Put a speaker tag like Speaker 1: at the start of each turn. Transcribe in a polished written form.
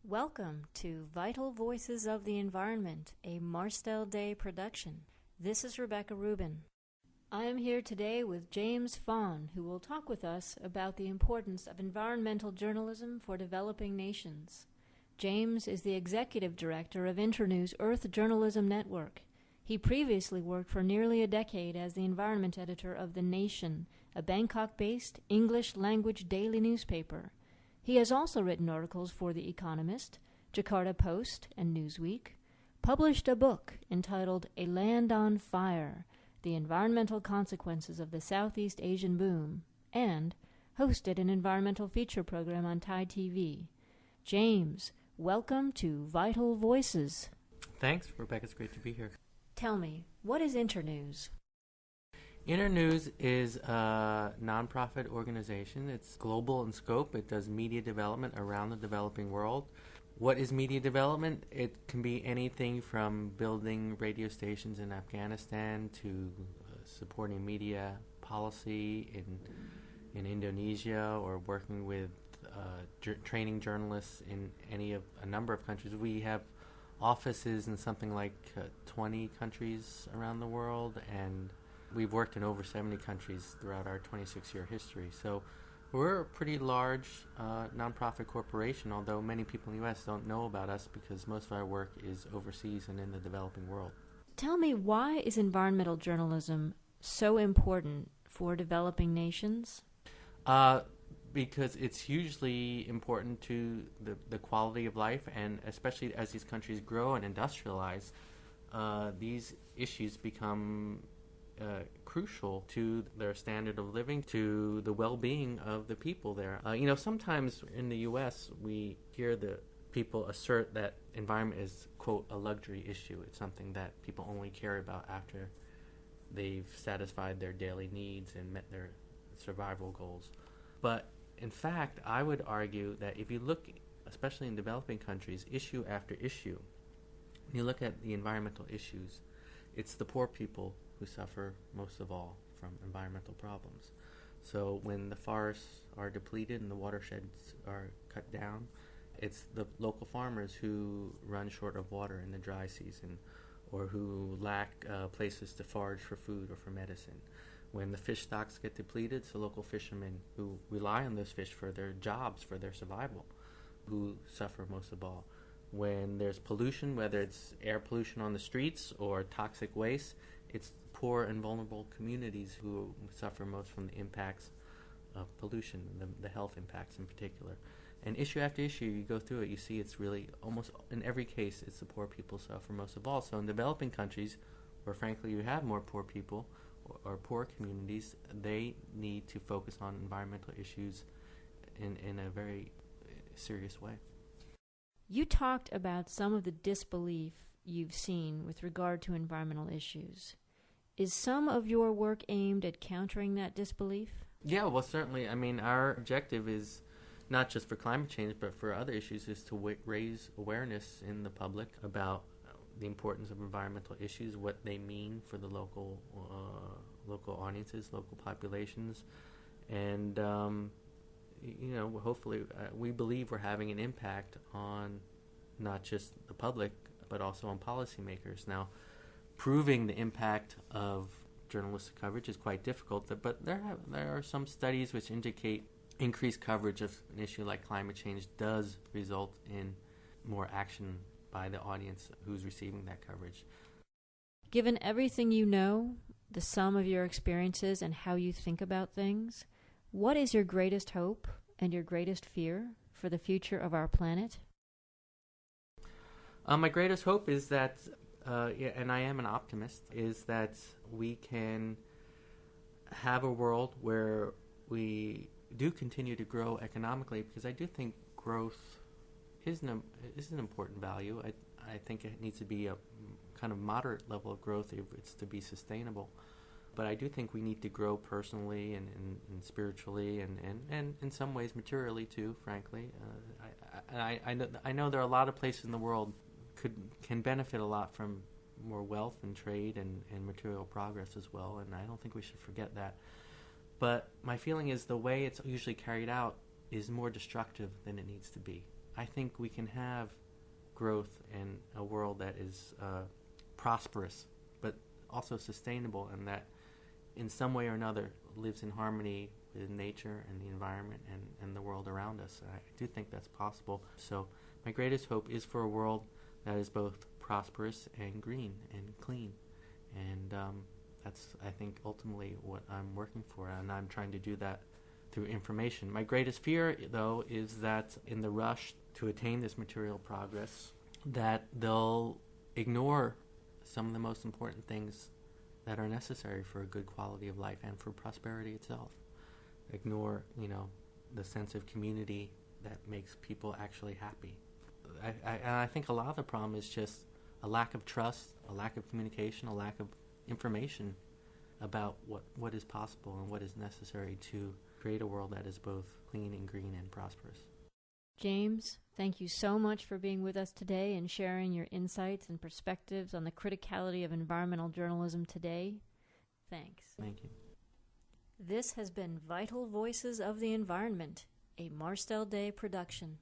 Speaker 1: Welcome to Vital Voices of the Environment, a Marstel Day production. This is Rebecca Rubin. I am here today with JamesFahn, who will talk with us about the importance of environmental journalism for developing nations. James is the executive director of InterNews Earth Journalism Network. He previously worked for nearly a decade as the environment editor of The Nation, a Bangkok-based English-language daily newspaper. He has also written articles for The Economist, Jakarta Post, and Newsweek, published a book entitled A Land on Fire, The Environmental Consequences of the Southeast Asian Boom, and hosted an environmental feature program on Thai TV. James, welcome to Vital Voices.
Speaker 2: Thanks, Rebecca. It's great to be here.
Speaker 1: Tell me, what is InterNews?
Speaker 2: InterNews is a nonprofit organization. It's global in scope. It does media development around the developing world. What is media development? It can be anything from building radio stations in Afghanistan to supporting media policy in Indonesia, or working with training journalists in a number of countries. We have offices in something like 20 countries around the world, and we've worked in over 70 countries throughout our 26-year history. So we're a pretty large nonprofit corporation, although many people in the U.S. don't know about us because most of our work is overseas and in the developing world.
Speaker 1: Tell me, why is environmental journalism so important for developing nations?
Speaker 2: Because it's hugely important to the quality of life, and especially as these countries grow and industrialize, these issues become crucial to their standard of living, to the well-being of the people there. Sometimes in the U.S. we hear the people assert that environment is, quote, a luxury issue. It's something that people only care about after they've satisfied their daily needs and met their survival goals. But in fact, I would argue that if you look, especially in developing countries, issue after issue, when you look at the environmental issues, it's the poor people who suffer most of all from environmental problems. So when the forests are depleted and the watersheds are cut down, it's the local farmers who run short of water in the dry season, or who lack places to forage for food or for medicine. When the fish stocks get depleted, it's the local fishermen who rely on those fish for their jobs, for their survival, who suffer most of all. When there's pollution, whether it's air pollution on the streets or toxic waste, it's poor and vulnerable communities who suffer most from the impacts of pollution, the health impacts in particular. And issue after issue, you go through it, you see it's really almost in every case, it's the poor people suffer most of all. So in developing countries, where frankly you have more poor people or poor communities, they need to focus on environmental issues in a very serious way.
Speaker 1: You talked about some of the disbelief you've seen with regard to environmental issues. Is some of your work aimed at countering that disbelief?
Speaker 2: Yeah, well, certainly. I mean, our objective is not just for climate change, but for other issues, is to raise awareness in the public about the importance of environmental issues, what they mean for the local audiences, local populations, and hopefully we believe we're having an impact on not just the public but also on policymakers. Now, proving the impact of journalistic coverage is quite difficult, but there are some studies which indicate increased coverage of an issue like climate change does result in more action by the audience who's receiving that coverage.
Speaker 1: Given everything you know, the sum of your experiences and how you think about things, what is your greatest hope and your greatest fear for the future of our planet?
Speaker 2: My greatest hope is that, and I am an optimist, is that we can have a world where we do continue to grow economically, because I do think growth is an important value. I think it needs to be a kind of moderate level of growth if it's to be sustainable. But I do think we need to grow personally and spiritually and in some ways materially too, frankly. I know there are a lot of places in the world can benefit a lot from more wealth and trade and material progress as well, and I don't think we should forget that. But my feeling is the way it's usually carried out is more destructive than it needs to be. I think we can have growth and a world that is prosperous, but also sustainable, and that in some way or another lives in harmony with nature and the environment and the world around us. I do think that's possible. So my greatest hope is for a world that is both prosperous and green and clean. And that's, I think, ultimately what I'm working for, and I'm trying to do that through information. My greatest fear, though, is that in the rush to attain this material progress, that they'll ignore some of the most important things that are necessary for a good quality of life and for prosperity itself. Ignore, the sense of community that makes people actually happy. I think a lot of the problem is just a lack of trust, a lack of communication, a lack of information about what is possible and what is necessary to create a world that is both clean and green and prosperous.
Speaker 1: James, thank you so much for being with us today and sharing your insights and perspectives on the criticality of environmental journalism today. Thanks.
Speaker 2: Thank you.
Speaker 1: This has been Vital Voices of the Environment, a Marstel Day production.